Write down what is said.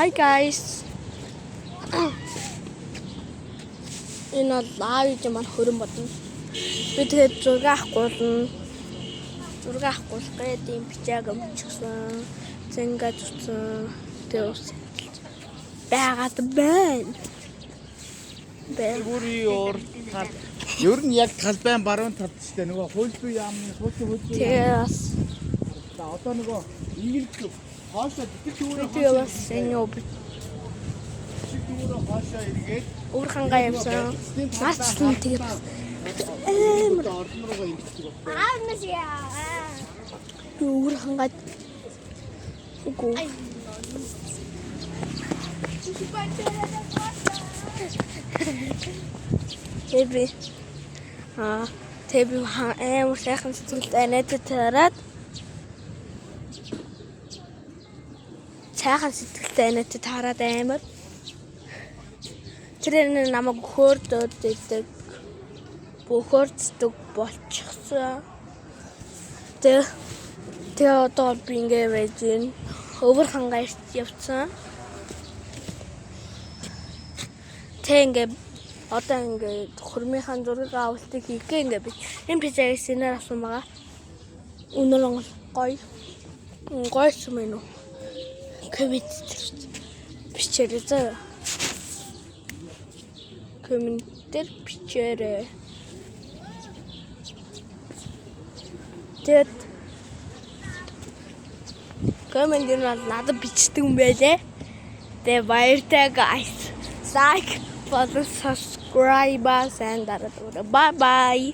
Hi guys. Энэ лайв юм хөрөн бодно. Би тэгээд зураг авахгүй гээд юм бичээг өмчихсөн. Зингээд утсан. Тэгээд ус байгаад байна. Бүрийн тал. Ер нь яг талбайн баруун талд ч гэдэг нөгөө хөлбөө яамны хөлбөө. Тэгээс одоо нөгөө ингээл хоошоо би бас энэ юу хоошоо эргээд өөр хангаа явсан. Марцсан тэгээд амар орон руугаа ингэдэг байна. өөр хангаа үгүй Тэби амар сайхан сэтгэлтэй найзад тараад амар тэр намайг хөөрдөд идэг бөхөрцдөг болчихсон. Тэгээ одоо би ингээ байж гин өвөр хангаа явцсан. Ингээ одоо ингээ хөрмийнхаа зургийг авалтыг хийгээ ингээ би энэ пижааг сэнээр авсан байгаа. Үнэн гоё юм уу? Коммент бичээрэй заа. Комментэр бичээрэй. Тэгэд коммент нь надад бичдэг юм байлээ. Тэгээ баяртай guys. Like, follow, subscribe, and bye bye.